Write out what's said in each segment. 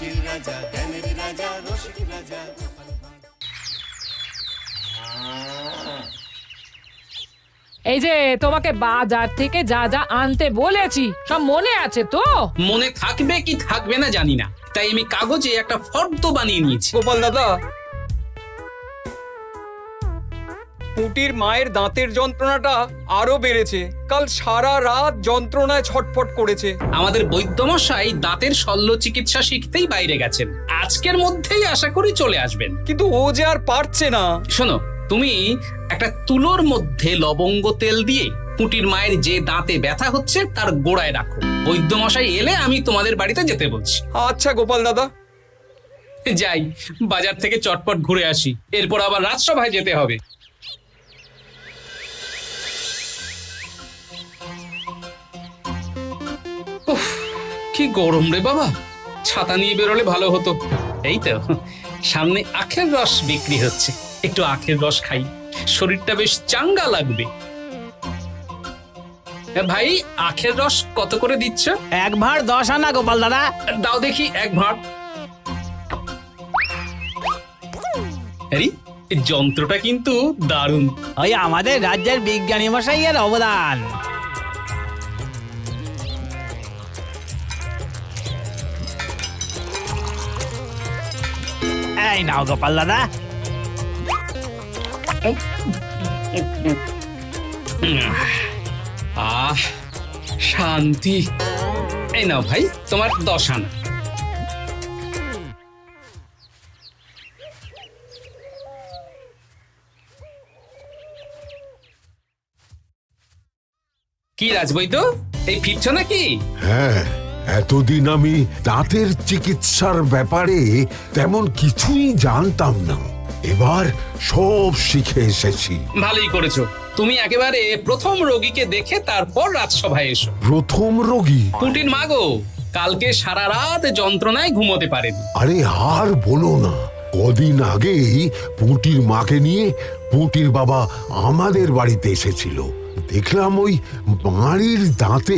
হাসির রাজা, জ্ঞানের রাজা, রসিক রাজা। এই যে তোমাকে বাজার থেকে যা যা আনতে বলেছি সব মনে আছে তো? মনে থাকবে কি থাকবে না জানি না, তাই আমি কাগজে একটা ফর্দ বানিয়ে নিয়েছি। গোপাল দাদা, পুটির মায়ের দাঁতের যন্ত্রণাটা আরো বেড়েছে। কাল সারা রাত যন্ত্রণায় ছটফট করেছে। আমাদের বৈদ্যমশাই দাঁতের শল্য চিকিৎসা শিখতেই বাইরে গেছেন, আজকের মধ্যেই আশা করি চলে আসবেন। কিন্তু ও যে আর পারছে না। শোনো, তুমি একটা তুলোর মধ্যে লবঙ্গ তেল দিয়ে পুটির মায়ের যে দাঁতে ব্যথা হচ্ছে তার গোড়ায় রাখো। বৈদ্যমশাই এলে আমি তোমাদের বাড়িতে যেতে বলছি। আচ্ছা গোপাল দাদা। যাই, বাজার থেকে চটপট ঘুরে আসি, এরপর আবার রাজসভায় যেতে হবে। উফ, কি গরম রে বাবা, ছাতা নিয়ে বেরোলে ভালো হতো। এই তো সামনে আখের রস বিক্রি হচ্ছে, একটু আখের রস খাই, শরীরটা বেশ চাঙ্গা লাগবে। ভাই, আখের রস কত করে দিচ্ছ? 1 ভাঁড় 10 আনা গোপাল দাদা। দাও দেখি 1 ভাঁড়। আরে, এই যন্ত্রটা কিন্তু দারুণ। ওই আমাদের রাজ্যের বিজ্ঞানী মশাইয়ের অবদান। এই নাও গোপাল দাদা। আহ, শান্তি। এই নাও ভাই, তোমার 10 আনা। কি রাজবৈদ্য, এই ফিরছ নাকি? হ্যাঁ, এতদিন আমি দাঁতের চিকিৎসার ব্যাপারে তেমন কিছুই জানতাম না, এবার সব শিখে এসেছি। ভালোই করেছো, তুমি একেবারে প্রথম রোগীকে দেখে তারপর রাজসভায় এসো। প্রথম রোগী? পুটির মা গো, কালকে সারা রাত যন্ত্রণায় ঘুমোতে পারেনি। আরে আর বলো না, কদিন আগেই পুঁটির মাকে নিয়ে পুঁটির বাবা আমাদের বাড়িতে এসেছিল। দেখলাম ওই বাড়ির দাঁতে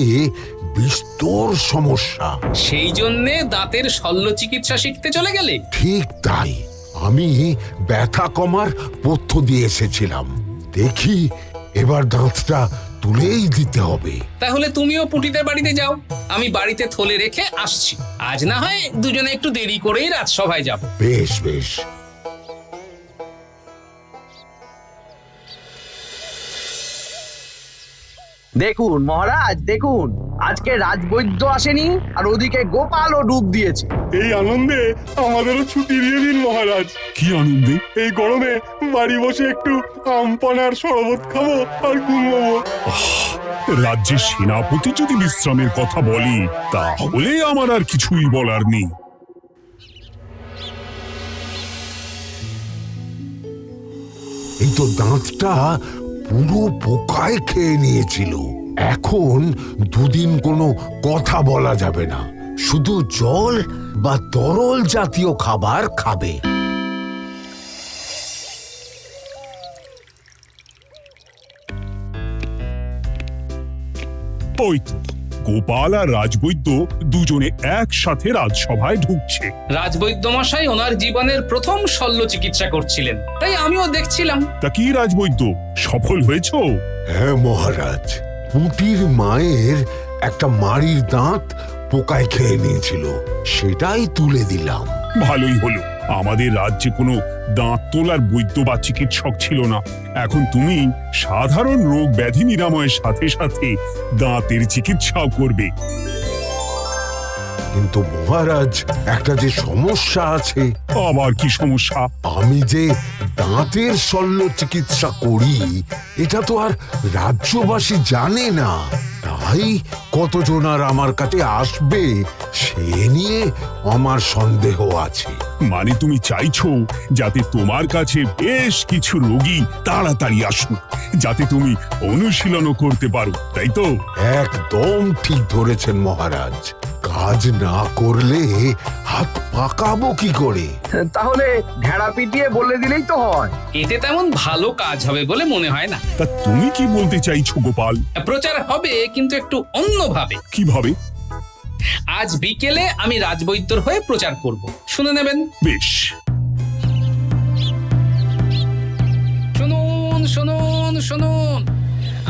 বিস্তর সমস্যা। সেই জন্যে দাঁতের শল্য চিকিৎসা শিখতে চলে গেলে? ঠিক তাই, আমি ব্যথা কমার পথ্য দিয়ে এসেছিলাম। দেখি এবার দাঁতটা তুলেই দিতে হবে। তাহলে তুমিও পুটিদের বাড়িতে যাও, আমি বাড়িতে থলে রেখে আসছি। আজ না হয় দুজনে একটু দেরি করেই রাজসভায় যাব। বেশ বেশ। দেখুন মহারাজ, দেখুন আজকে রাজবৈদ্য আসেনি, আর ওদিকে গোপালও ডুব দিয়েছে। এই আনন্দে আমাদেরও ছুটি দিয়ে দিন মহারাজ। কি আনন্দে? এই গরমে বাড়ি বসে একটু আমপানার শরবত খাবো আর ঘুমবো। রাজ্যের সেনাপতি যদি বিশ্রামের কথা বলি, তাহলে আমার আর কিছুই বলার নেই। এই তো দাঁতটা পুরো পোকায় খেয়ে নিয়েছিল। এখন দুদিন কোনো কথা বলা যাবে না, শুধু জল বা তরল জাতীয় খাবার খাবে। ওই তো গোপাল আর রাজবৈদ্য দুজনে একসাথে রাজসভায় ঢুকছে। রাজবৈদ্য মশাই ওনার জীবনের প্রথম শল্য চিকিৎসা করছিলেন, তাই আমিও দেখছিলাম। তা কি রাজবৈদ্য, সফল হয়েছো? হ্যাঁ মহারাজ, পুঁটির মায়ের একটা মাড়ির দাঁত পোকায় খেয়ে নিয়েছিল, সেটাই তুলে দিলাম। ভালোই হলো, আমাদের রাজ্যে কোনো দাঁত তোলার বৈদ্য বা চিকিৎসক ছিল না। এখন তুমি সাধারণ রোগ ব্যাধি নিরাময়ের সাথে সাথে দাঁতের চিকিৎসাও করবে। কিন্তু মহারাজ, একটা যে সমস্যা আছে। আবার কি সমস্যা? আমি যে দাঁতের শল্য চিকিৎসা করি এটা তো আর রাজ্যবাসী জানে না, তাই কতজন আর আমার কাছে আসবে সে নিয়ে আমার সন্দেহ আছে। মানে তুমি চাইছো যাতে তোমার কাছে বেশ কিছু রোগী তাড়াতাড়ি আসুক, যাতে তুমি অনুশীলনও করতে পারো, তাই তো? একদম ঠিক ধরেছেন মহারাজ, কাজ না করলে হাত পাকাবো কি করে? তাহলে ঘেড়া পিটিয়ে বলে দিলেই তো হয়। এতে তেমন ভালো কাজ হবে বলে মনে হয় না। তা তুমি কি বলতে চাইছো গোপাল? প্রচার হবে, কিন্তু একটু অন্যভাবে। কিভাবে? আজ বিকেলে আমি রাজবৈদ্যর হয়ে প্রচার করব, শুনে নেবেন। বেশ, শুনুন শুনুন শুনুন,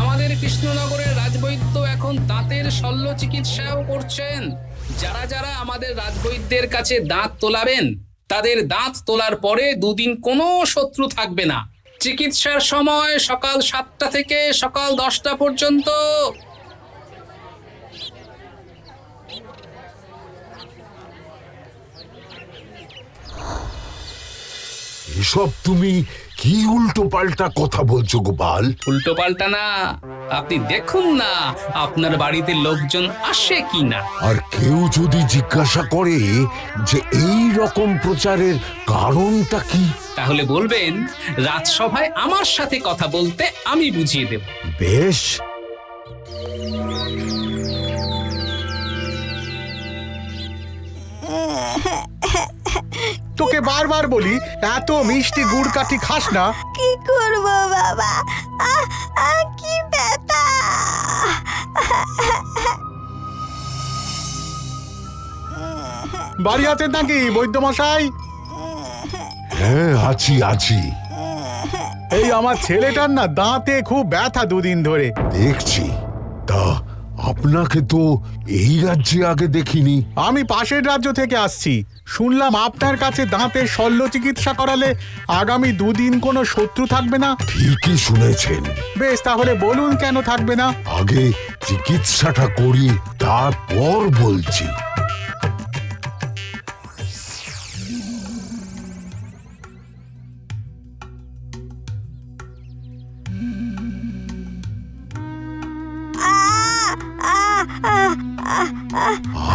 আমাদের কৃষ্ণনগরের রাজবৈদ্য এখন দাঁতের শল্য চিকিৎসাও করছেন। যারা যারা আমাদের রাজবৈদ্যের কাছে দাঁত তোলাবেন, তাদের দাঁত তোলার পরে দুদিন কোনো শত্রু থাকবে না। চিকিৎসার সময় সকাল 7টা থেকে সকাল 10টা পর্যন্ত। এসব তুমি কি উল্টো পাল্টা কথা বলছো গোপাল? উল্টো পাল্টা না, আপনি দেখুন না আপনার বাড়িতে লোকজন আসে কিনা। আর কেউ যদি জিজ্ঞাসা করে যে এই রকম প্রচারের কারণটা কি, তাহলে বলবেন রাজসভায় আমার সাথে কথা বলতে আমি বুঝিয়ে দেব। বেশ, তোকে বারবার বলি এত মিষ্টি গুড় কাঠি খাস না। কি করব বাবা, কি ব্যথা! বাড়ি আছেন নাকি বৈদ্যমশাই? হ্যাঁ আছি আছি। এই আমার ছেলেটার না দাঁতে খুব ব্যথা দুদিন ধরে। দেখছি। তা আপনাকে তো এই রাজ্যে আগে দেখিনি। আমি পাশের রাজ্য থেকে আসছি। শুনলাম আপনার কাছে দাঁতের শল্য চিকিৎসা করালে আগামী দুদিন কোনো শত্রু থাকবে না। ঠিকই শুনেছেন। বেশ, তাহলে বলুন কেন থাকবে না? আগে চিকিৎসাটা করি, তারপর বলছি।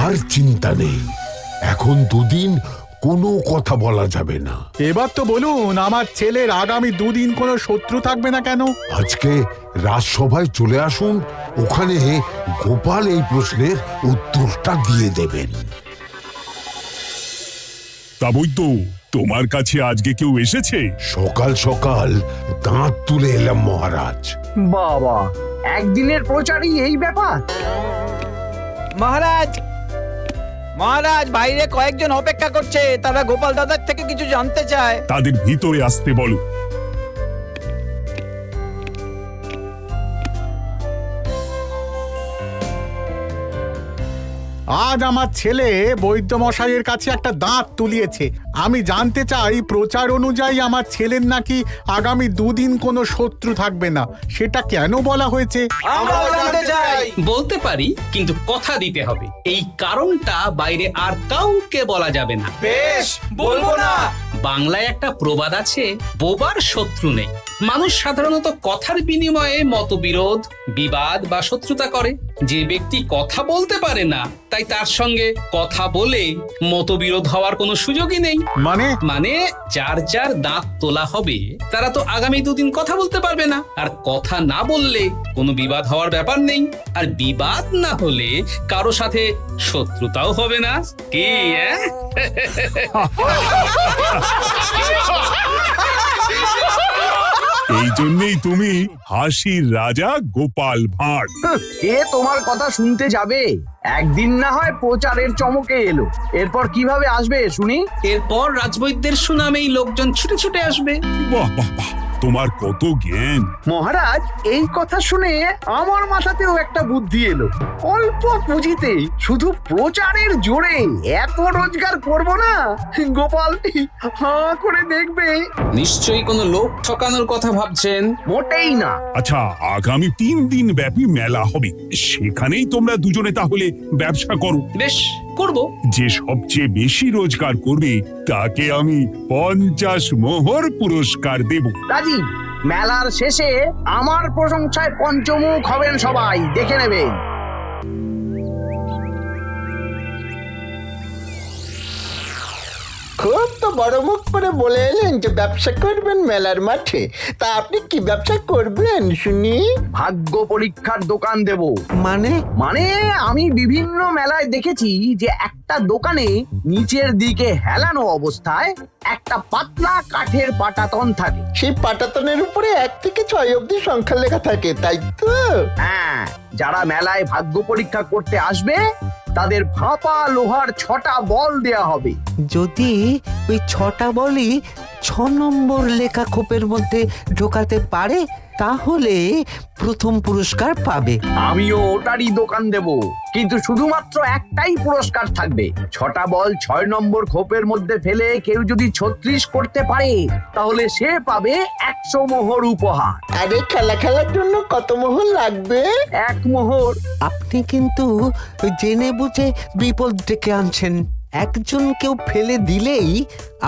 আর চিন্তা নেই, এখন দুদিন কোনো কথা বলা যাবে না। এবার তো বলুন আমার ছেলের আগামী দুদিন কোনো শত্রু থাকবে না কেন? আজকে রাজসভায় চলে আসুন, ওখানে গোপাল এই প্রশ্নের উত্তরটা দিয়ে দেবেন। তা বৈদ্য, তোমার কাছে আজকে কেউ এসেছে? সকাল সকাল দাঁত তুলে এলাম মহারাজ। বাবা, একদিনের প্রচারই এই ব্যাপার? মহারাজ, মহারাজ, বাইরে কয়েকজন অপেক্ষা করছে, তারা গোপাল দাদার থেকে কিছু জানতে চায়। তাদের ভিতরে আসতে বলো। আজ আমার ছেলে বৈদ্যমশাইয়ের কাছে একটা দাঁত তুলিয়েছে। আমি জানতে চাই প্রচার অনুযায়ী আমার ছেলের নাকি আগামী দুদিন কোনো শত্রু থাকবে না, সেটা কেন বলা হয়েছে? বলতে পারি, কিন্তু কথা দিতে হবে। এই কারণটা বাইরে আর কাউকে বলা যাবে না। বেশ, বলবো না। বাংলায় একটা প্রবাদ আছে, বোবার শত্রু নেই। মানুষ সাধারণত কথার বিনিময়ে মতবিরোধ, বিবাদ বা শত্রুতা করে। যে ব্যক্তি কথা বলতে পারে না, তাই তার সঙ্গে কথা বলে মতবিরোধ হওয়ার কোনো সুযোগই নেই। মানে যার যার দাঁত তোলা হবে, তারা তো আগামী দুদিন কথা বলতে পারবে না। আর কথা না বললে কোনো বিবাদ হওয়ার ব্যাপার নেই। আর বিবাদ না হলে কারো সাথে শত্রুতাও হবে না। কি এই জন্যই তুমি হাসির রাজা গোপাল ভাঁড়। কে তোমার কথা শুনতে যাবে? একদিন না হয় প্রচারের চমকে এলো, এরপর কিভাবে আসবে শুনি? এরপর রাজবৈদ্যের সুনামেই লোকজন ছুটে ছুটে আসবে। বাহ বাহ বাহ, তোমার কত জ্ঞান! মহারাজ, এই কথা শুনে আমার মাথাতেও একটা বুদ্ধি এলো। অল্প পুঁজিতে শুধু প্রচারের জোরে এত রোজগার করব না, গোপাল হাঁ করে দেখবে। নিশ্চয়ই কোনো লোক ঠকানোর কথা ভাবছেন। মোটেই না। আচ্ছা, আগামী 3 দিন ব্যাপী মেলা হবে, সেখানেই তোমরা দুজনে তাহলে ব্যবসা করো। বেশ, করব। যে সবচেয়ে বেশি রোজগার করবে তাকে আমি 50 মোহর পুরস্কার দেব। রাজি। মেলার শেষে আমার প্রশংসায় পঞ্চমুখ হবেন সবাই, দেখে নেবেন। খুব তো বড় মুখ করে বলে এলেন যে ব্যবসা করবেন মেলার মাঠে। তা আপনি কি ব্যবসা করবেন শুনি? ভাগ্য পরীক্ষার দোকান দেব। মানে আমি বিভিন্ন মেলায় দেখেছি যে একটা দোকানে নিচের দিকে হেলানো অবস্থায় একটা পাতলা কাঠের পাটাতন থাকে। সেই পাটাতনের উপরে 1 থেকে 6 অবধি সংখ্যা লেখা থাকে, তাই তো? হ্যাঁ, যারা মেলায় ভাগ্য পরীক্ষা করতে আসবে তাদের ফাঁপা লোহার 6টা বল দেয়া হবে। যদি ওই 6টা বলই 6 নম্বর লেখা খোপের মধ্যে ঢোকাতে পারে তাহলে প্রথম পুরস্কার পাবে। আমিও ওটারই দোকান দেব, কিন্তু শুধুমাত্র একটাই পুরস্কার থাকবে। 6টা বল 6 নম্বর খোপের মধ্যে ফেলে কেউ যদি 36 করতে পারে তাহলে সে পাবে 100 মোহর উপহার। আরে খেলার জন্য কত মোহর লাগবে? 1 মোহর। আপনি কিন্তু জেনে বুঝে বিপদ ডেকে আনছেন। একজন কেউ ফেলে দিলেই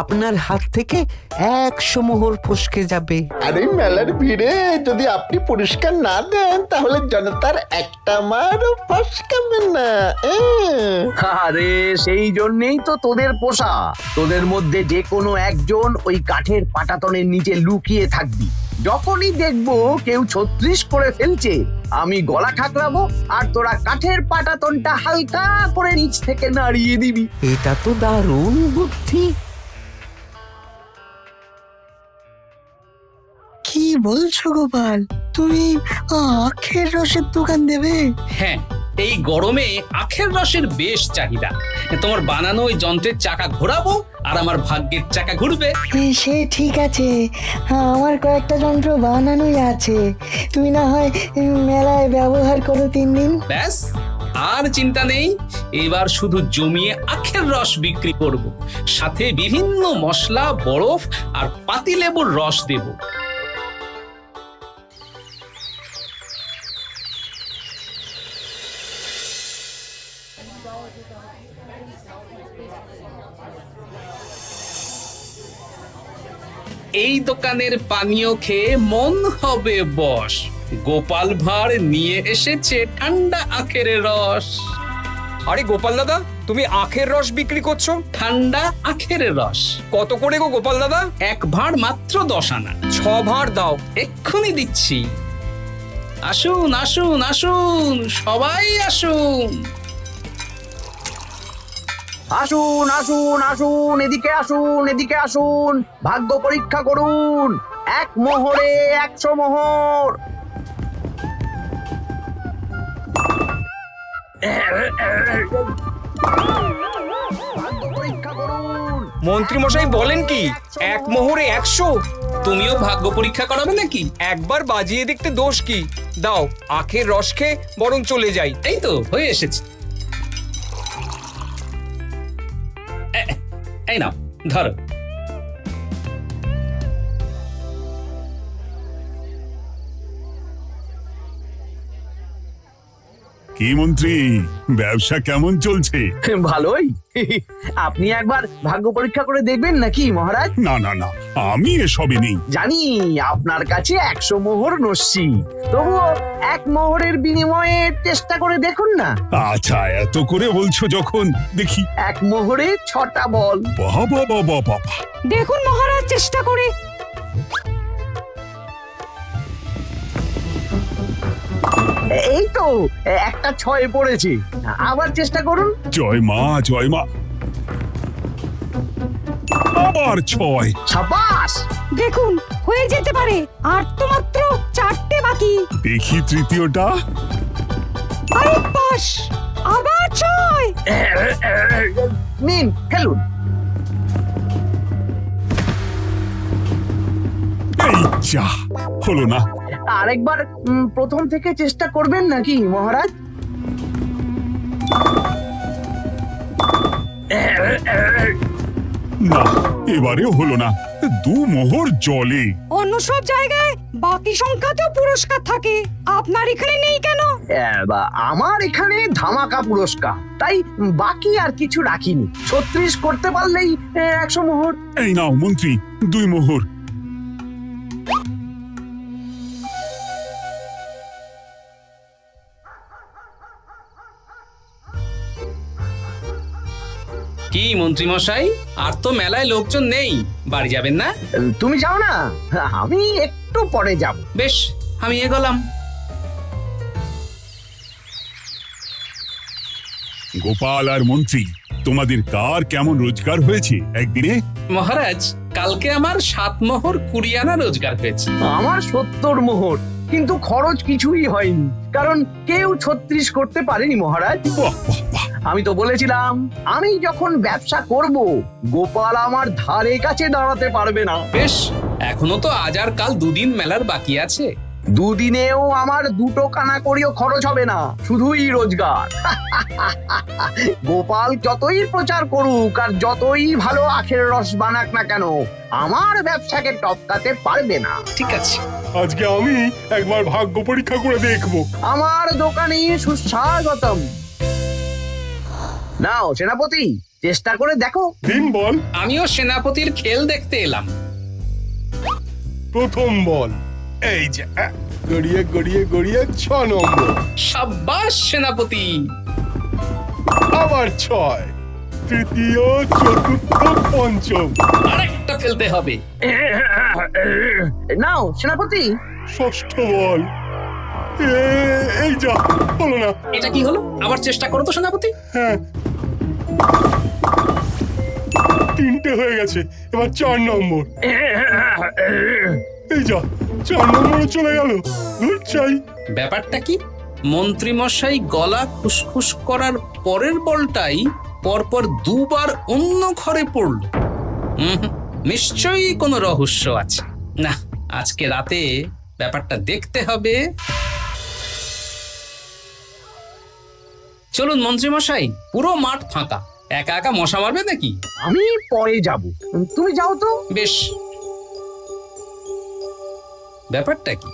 আপনার হাত থেকে 100 মোহর ফসকে যাবে। আরে মেলার ভিড়ে যদি আপনি পুরস্কার না দেন তাহলে জনতার একটা মারও ফসকাবে না। আরে সেই জন্যই তো তোদের পোষা। তোদের মধ্যে যে কোনো একজন ওই কাঠের পাটাতনের নিচে লুকিয়ে থাকবি। যখনই দেখবো কেউ 36 করে ফেলছে আমি গলা ঠাকরাবো আর তোরা কাঠের পাটাতনটা হালকা করে নিচ থেকে নাড়িয়ে দিবি। এটা তো দারুণ বুদ্ধি। কি বলছো গোপাল, তুমি আখের রসের দোকান দেবে? হ্যাঁ, এই গরমে আখের রসের বেশ চাহিদা। তোমার বানানো ওই যন্ত্রের চাকা ঘোরাবো আর আমার ভাগ্যের চাকা ঘুরবে। সে ঠিক আছে, আমার কয়েকটা যন্ত্র বানানোই আছে। তুমি না হয় মেলায় ব্যবহার করো 3 দিন। ব্যাস, আর চিন্তা নেই। এবার শুধু জমিয়ে আখের রস বিক্রি করব, সাথে বিভিন্ন মশলা, বরফ আর পাতিলেবুর রস দেব। এই দোকানের পানীয় খেয়ে মন হবে বশ। গোপাল ভাঁড় নিয়ে এসেছে ঠান্ডা আখের রস। আরে গোপাল দাদা, তুমি আখের রস বিক্রি করছো? ঠান্ডা আখের রস কত করে গো গোপাল দাদা? 1 ভাঁড় মাত্র 10 আনা। 6 ভাঁড় দাও। এক্ষুনি দিচ্ছি। আসুন আসুন আসুন, সবাই আসুন। আসুন আসুন আসুন, এদিকে আসুন, এদিকে আসুন, ভাগ্য পরীক্ষা করুন। 1 মোহরে 100 মোহর। ভাগ্য পরীক্ষা করুন। মন্ত্রী মশাই বলেন কি 1 মোহরে 100? তুমিও ভাগ্য পরীক্ষা করাবে নাকি? একবার বাজিয়ে দেখতে দোষ কি? দাও, আখের রস খেয়ে বরং চলে যাই। এই তো হয়ে এসেছে। এই নাও, ধরো। কি মন্ত্রী, ব্যবসা কেমন চলছে? ভালোই। আপনি একবার ভাগ্য পরীক্ষা করে দেখবেন নাকি মহারাজ? না না না, আমি এসবে নেই। জানি আপনার কাছে 100 মোহর নস্যি, তবুও 1 মোহরের বিনিময়ে চেষ্টা করে দেখুন না। আচ্ছা, এত করে বলছো যখন, দেখি। 1 মোহরে 6টা বল। বাবা বাবা বাবা, দেখুন মহারাজ চেষ্টা করে। এই তো একটা 6 পড়েছে, আবার চেষ্টা করুন। জয় মা জয় মা। আবার 6। সাবাস। দেখুন হয়ে যেতে পারে, আর তো মাত্র 4টে বাকি। দেখি তৃতীয়টা। আরে পাস, আবার 6। নিন খেলুন। এই যা, হলো না। আরেকবার প্রথম থেকে চেষ্টা করবেন নাকি মহারাজ? না, এবারেও হলো না। 2 মোহর জলে। অন্য সব জায়গায় বাকি সংখ্যাতেও পুরস্কার থাকে, আপনার এখানে নেই কেন? আমার এখানে ধামাকা পুরস্কার, তাই বাকি আর কিছু রাখিনি। 36 করতে পারলেই 100 মোহর। এই নাও মন্ত্রী, 2 মোহর। কি মন্ত্রী মশাই, আর তো মেলায় লোকজন নেই, বাড়ি যাবেন না? তুমি যাও না, আমি একটু পরে যাব। বেশ, আমি এগোলাম। গোপাল আর মন্ত্রী, তোমাদের কার কেমন রোজগার হয়েছে একদিনে? মহারাজ, কালকে আমার 7 মোহর 20 আনা রোজগার হয়েছে। আমার 70 মোহর, কিন্তু খরচ কিছুই হয়নি, কারণ কেউ 36 করতে পারেনি মহারাজ। বাহ বাহ বাহ, আমি তো বলেছিলাম আমি যখন ব্যবসা করব গোপাল আমার ধারে কাছে দাঁড়াতে পারবে না। বেশ, এখনো তো আজ আর কাল দুদিন মেলার বাকি আছে। দুদিনেও আমার দুটো কানা করিও খরচ হবে না, শুধুই রোজগার। গোপাল যতই প্রচার করুক আর যতই ভালো আখের রস বানাক না কেন, আমার ব্যবসাকে টপকাতে পারবে না। ঠিক আছে, আজকে আমি একবার ভাগ্য পরীক্ষা করে দেখবো। আমার দোকানে সুস্বাগতম। নাও সেনাপতি, চেষ্টা করে দেখো। দিন বল। আমিও সেনাপতির খেল দেখতে এলাম। প্রথম বল, এই যে গড়িয়ে গড়িয়ে গড়িয়ে 6 নম্বর। সাব্বাস সেনাপতি। আবার 6, তৃতীয়, চতুর্থ, পঞ্চম। আরেকটা ফেলতে হবে। নাও সেনাপতি। ষষ্ঠ বল, এই যা, হলো না। এটা কি হলো? আবার চেষ্টা করো তো সেনাপতি। হ্যাঁ, 3টে হয়ে গেছে, এবার 4 নম্বর। এই যা, 4 নম্বরে চলে গেল। চাই ব্যাপারটা কি? মন্ত্রী মশাই গলা খুসখুস করার পরের বলটাই পরপর দুবার অন্য ঘরে পড়ল। নিশ্চয়ই কোনো রহস্য আছে। না, আজকে রাতে ব্যাপারটা দেখতে হবে। চলুন মন্ত্রী মশাই, পুরো মাঠ ফাঁকা, একা একা মশা মারবে নাকি? আমি পরে যাব, তুমি যাও তো। বেশ। ব্যাপারটা কি?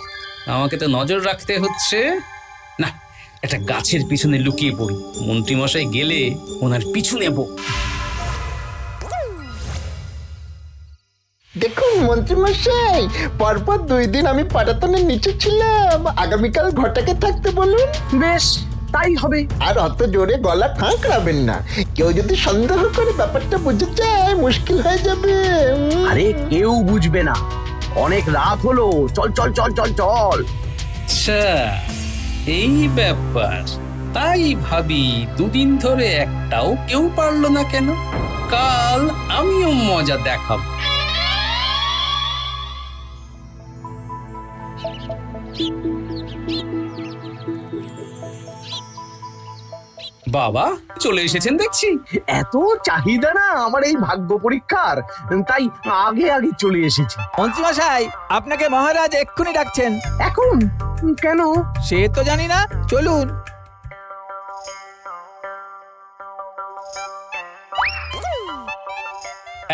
আমাকে তো নজর রাখতে হচ্ছে। না, একটা গাছের পিছনে লুকিয়ে পড়ি, মন্ত্রী মশাই গেলে ওনার পিছু নেব। দেখুন মন্ত্রীমশাই, পরপর 2 দিন আমি পাটাতনের নিচে ছিলাম। আগামীকাল ঘটাকে থাকতে বলুন। বেশ, তাই হবে। আর অত জোরে গলা খাঁকড়াবেন না, কেউ যদি সন্দেহ করে ব্যাপারটা বুঝে যায় মুশকিল হয়ে যাবে। আরে কেউ বুঝবে না, অনেক রাত হলো, চল চল চল চল চল। আচ্ছা, এই ব্যাপার। তাই ভাবি 2 দিন ধরে একটাও কেউ পারলো না কেন? কাল আমিও মজা দেখাবো। বাবা চলে এসেছেন দেখছি। এত চাহিদা না আমার এই ভাগ্য পরীক্ষার, তাই আগে আগে চলে এসেছি। মন্ত্রীমশাই, আপনাকে মহারাজ এক্ষুনি ডাকছেন। এখন কেন? সে তো জানি না, চলুন।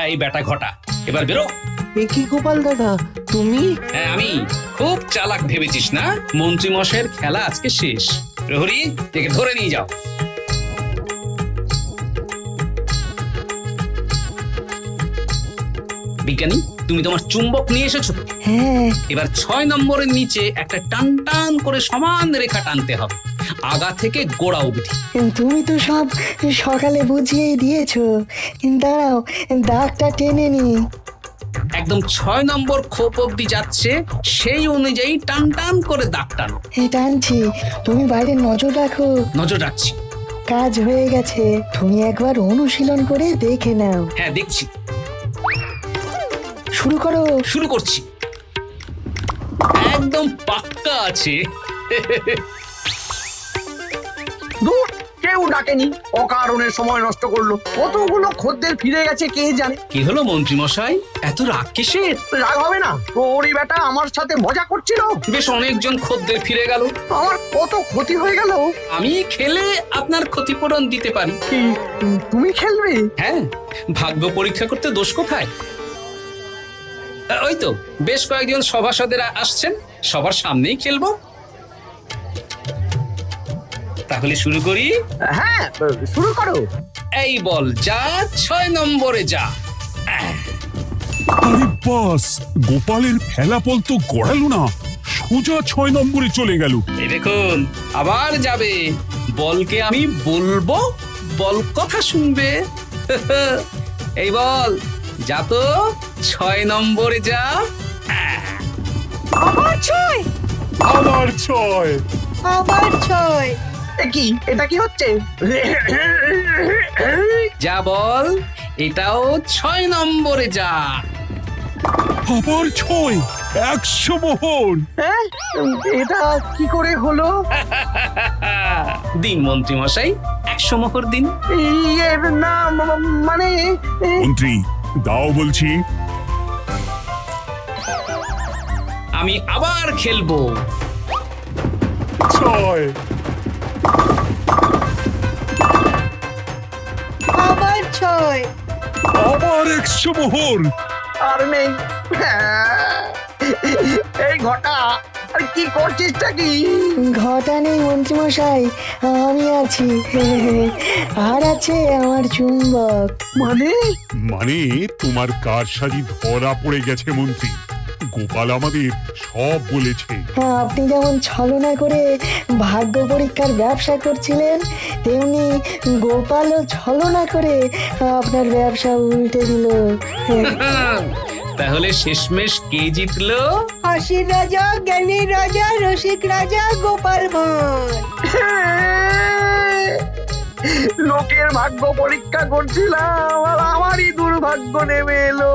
এই বেটা ঘটা, এবার বেরো। এ কি গোপাল দাদা, তুমি? হ্যাঁ আমি। খুব চালাক ভেবেছিস না? মন্ত্রী মশাইয়ের খেলা আজকে শেষ। প্রহরী, একে ধরে নিয়ে যাও। বিজ্ঞানী, তুমি তোমার চুম্বক নিয়ে এসেছো তো? হ্যাঁ, এবার 6 নম্বরের নিচে একটা টান টান করে সমান রেখা টানতে হবে, আগা থেকে গোড়া অবধি। তুমি তো সব সকালে বুঝিয়েই দিয়েছো। দাঁড়াও, দাগটা টেনে নি। একদম 6 নম্বর খোপ অবধি যাচ্ছে, সেই অনুযায়ী টান টান করে দাগ টানো। টানছি, তুমি বাইরে নজর রাখো। নজর রাখছি। কাজ হয়ে গেছে, তুমি একবার অনুশীলন করে দেখে নাও। হ্যাঁ দেখছি। শুরু করো। শুরু করছি। একদম পাক্কা আছে। দূর, কেউ ডাকেনি, অকারণে সময় নষ্ট করলো। কতগুলো খদ্দের ফিরে গেছে কে জানে। কি হলো মন্ত্রী মশাই, এত রাগ কিসের? রাগ হবে না, ওরই বেটা আমার সাথে মজা করছিল। বেশ অনেকজন খদ্দের ফিরে গেল, আমার কত ক্ষতি হয়ে গেল। আমি খেলে আপনার ক্ষতিপূরণ দিতে পারি। তুমি খেলবে? হ্যাঁ, ভাগ্য পরীক্ষা করতে দোষ কোথায়? ওই তো বেশ কয়েকজন সভাসদেরা আসছেন, সবার সামনেই খেলবো। তাহলে শুরু করি। হ্যাঁ, শুরু করো। এই বল যা, 6 নম্বরে যা। আরে বাস, গোপালের ফেলাপল তো গড়ালো না, সোজা 6 নম্বরে চলে গেল। এই দেখুন, আবার যাবে। বলকে আমি বলবো, বল কথা শুনবে। এই বল যা তো, 6 নম্বরে যা। আবার 6, আবার 6, আবার 6। কি এটা কি হচ্ছে? যা বল, এটাও 6 নম্বরে যা। আবার 6, 100 মোহর। হ্যাঁ এটা কি করে হলো? দিন মন্ত্রী মশাই, 100 মোহর দিন। ইয়ে না মানে মন্ত্রী দাও বলছি। আমি আবার খেলবো। 6 আবার 6। আবার 100 মোহর। আর নেই। এই ঘটা আর কি করছিসটা কি? ঘটা নেই মন্ত্রীমশাই, আমি আছি। আর আছে আমার চুম্বক। মানে তোমার কারসাজি ধরা পড়ে গেছে মন্ত্রী। গোপাল আমাদের সব বলেছে। হ্যাঁ, আপনি যেমন ছলনা করে ভাগ্য পরীক্ষার ব্যবসা করছিলেন, তেমনি গোপালও ছলনা করে আপনার ব্যবসা উল্টে দিল। তাহলে শেষমেশ কে জিতলো? হাসির রাজা, জ্ঞানীর রাজা, রসিক রাজা গোপাল ভাঁড়। লোকের ভাগ্য পরীক্ষা করছিলাম আর আমারই দুর্ভাগ্য নেমে এলো।